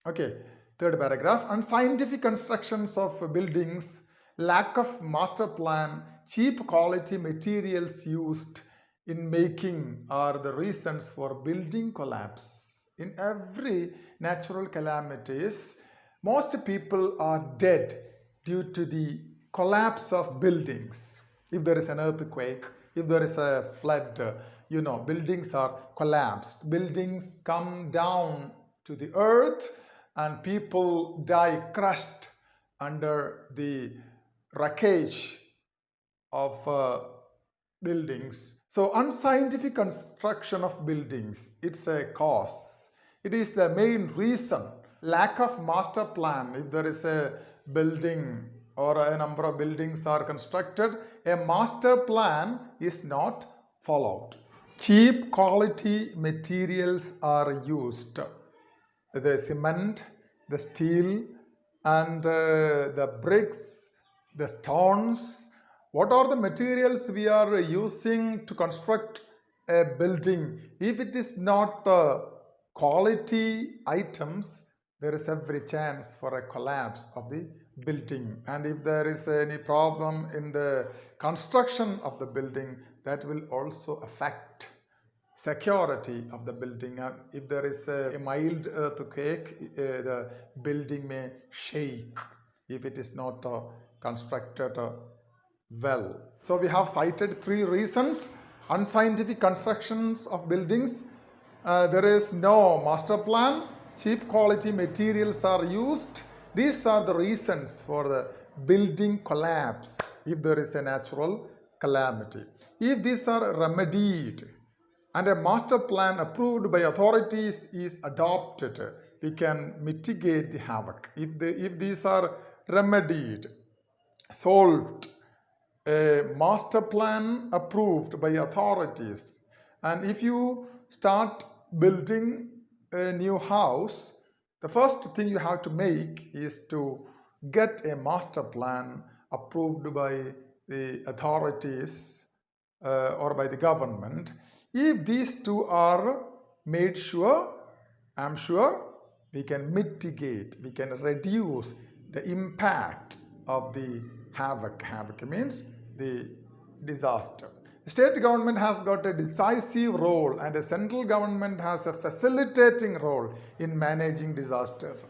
Okay, third paragraph. Unscientific constructions of buildings, lack of master plan, cheap quality materials used in making are the reasons for building collapse. In every natural calamities, most people are dead due to the collapse of buildings. If there is an earthquake, if there is a flood, buildings are collapsed. Buildings come down to the earth and people die crushed under the wreckage of buildings. So unscientific construction of buildings, it's a cause. It is the main reason. Lack of master plan. If there is a building or a number of buildings are constructed, a master plan is not followed. Cheap quality materials are used. The cement, the steel, and the bricks, the stones. What are the materials we are using to construct a building? If it is not quality items, there is every chance for a collapse of the building. And if there is any problem in the construction of the building, that will also affect security of the building. If there is a mild earthquake, the building may shake if it is not constructed well. So we have cited three reasons. Unscientific constructions of buildings, there is no master plan, cheap quality materials are used. These are the reasons for the building collapse if there is a natural calamity. If these are remedied and a master plan approved by authorities is adopted, we can mitigate the havoc. If these are remedied, solved, a master plan approved by authorities, and if you start building a new house, the first thing you have to make is to get a master plan approved by the authorities or by the government. If these two are made sure, I'm sure we can mitigate, we can reduce the impact of the havoc. Havoc means the disaster. The state government has got a decisive role and the central government has a facilitating role in managing disasters.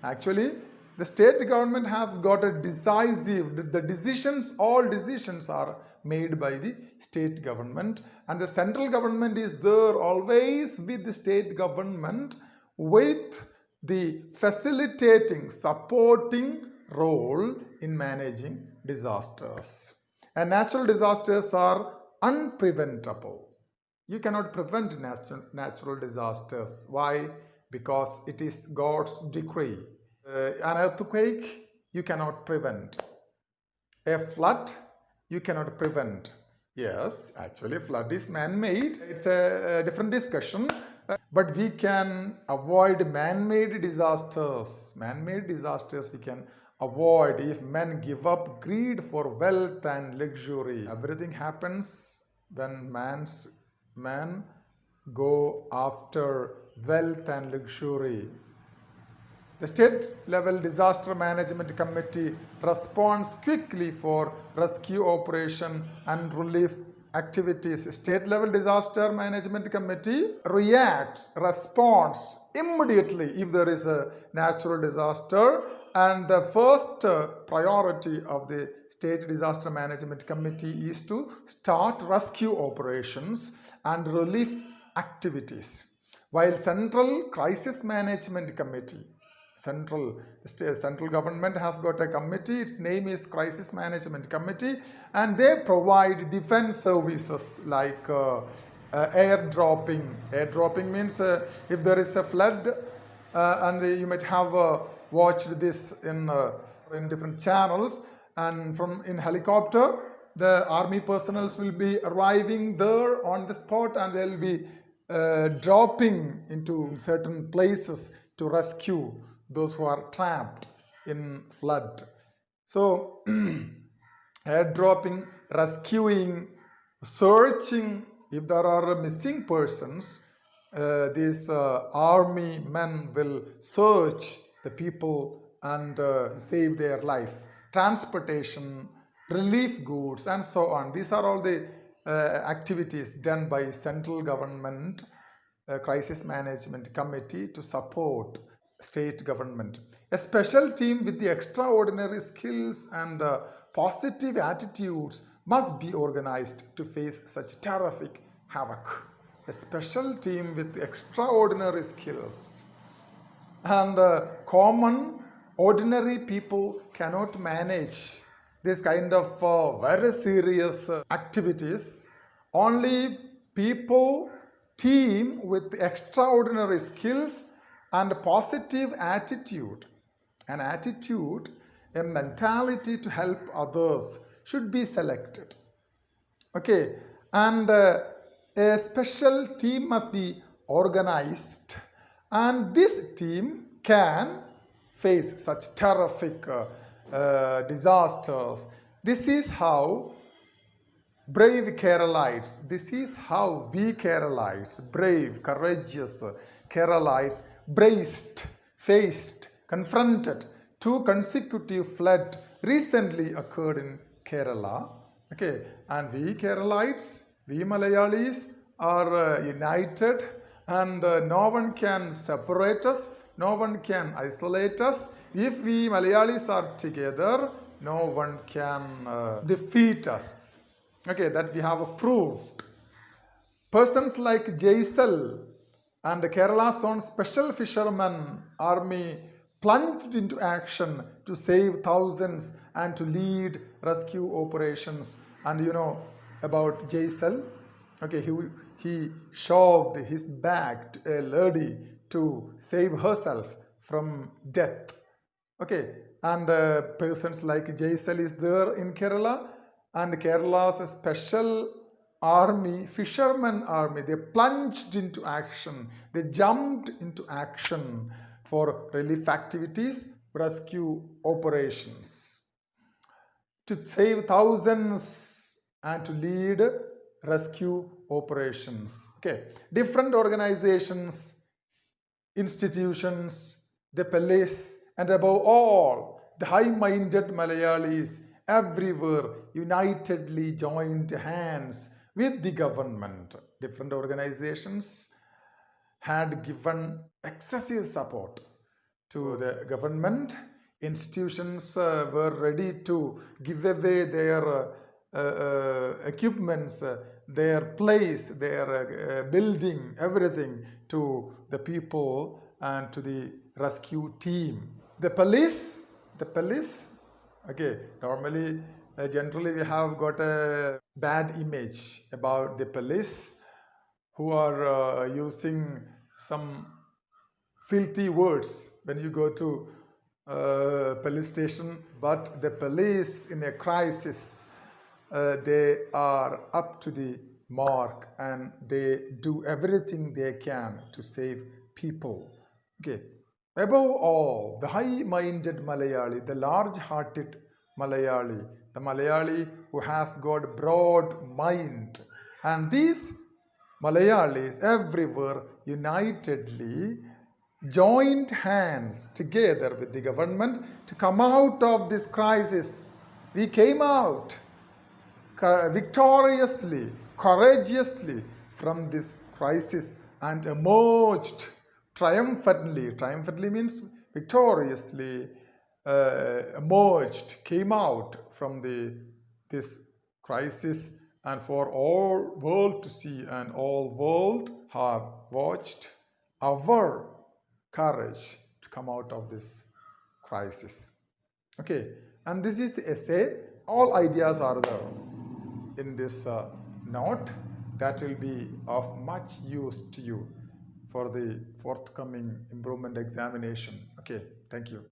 Actually, the state government has got a decisive, the decisions, all decisions are made by the state government, and the central government is there always with the state government with the facilitating, supporting role in managing disasters. And natural disasters are unpreventable. You cannot prevent natural disasters. Why? Because it is God's decree. An earthquake, you cannot prevent. A flood, you cannot prevent. Yes, actually, flood is man-made. It's a different discussion. But we can avoid man-made disasters. Man-made disasters we can avoid if men give up greed for wealth and luxury. Everything happens when man go after wealth and luxury. The state level disaster management committee responds quickly for rescue operation and relief activities. State level disaster management committee responds immediately if there is a natural disaster, and the first priority of the state disaster management committee is to start rescue operations and relief activities, while central crisis management committee, central government has got a committee. Its name is Crisis Management Committee, and they provide defense services like airdropping. Airdropping means if there is a flood, and you might have watched this in different channels, and from in helicopter, the army personnel will be arriving there on the spot, and they'll be dropping into certain places to rescue those who are trapped in flood. So airdropping, rescuing, searching if there are missing persons, these army men will search the people and save their life. Transportation, relief goods, and so on. These are all the activities done by central government crisis management committee to support state government. A special team with the extraordinary skills and positive attitudes must be organized to face such terrific havoc. A special team with extraordinary skills and common ordinary people cannot manage this kind of very serious activities. Only people, team with extraordinary skills and positive attitude, an attitude, a mentality to help others should be selected. Okay, and a special team must be organized, and this team can face such terrific disasters. This is how brave Keralites, this is how we Keralites, brave, courageous Keralites, braced, faced, confronted two consecutive flood recently occurred in Kerala. Okay, and we Keralites, we Malayalis are united, and no one can separate us, no one can isolate us. If we Malayalis are together, no one can defeat us. Okay, that we have proved. Persons like Jaisal and Kerala's own special fisherman army plunged into action to save thousands and to lead rescue operations. And you know about Jaisal? Okay, he shoved his bag to a lady to save herself from death. Okay, and persons like Jaisal is there in Kerala, and Kerala's special army, fisherman army, they plunged into action, they jumped into action for relief activities, rescue operations, to save thousands and to lead rescue operations. Okay, different organizations, institutions, the police, and above all, the high-minded Malayalis everywhere unitedly joined hands with the government. Different organizations had given excessive support to the government. Institutions were ready to give away their equipments, their place, their building, everything to the people and to the rescue team. The police, okay, normally, generally we have got a bad image about the police who are using some filthy words when you go to police station. But the police in a crisis, they are up to the mark and they do everything they can to save people. Okay, above all, the high-minded Malayali, the large-hearted Malayali, the Malayali who has got broad mind, and these Malayalis everywhere unitedly joined hands together with the government to come out of this crisis. We came out victoriously, courageously from this crisis and emerged triumphantly. Triumphantly means victoriously emerged, came out from this crisis, and for all world to see, and all world have watched our courage to come out of this crisis. Okay, and this is the essay. All ideas are there in this note that will be of much use to you for the forthcoming improvement examination. Okay, thank you.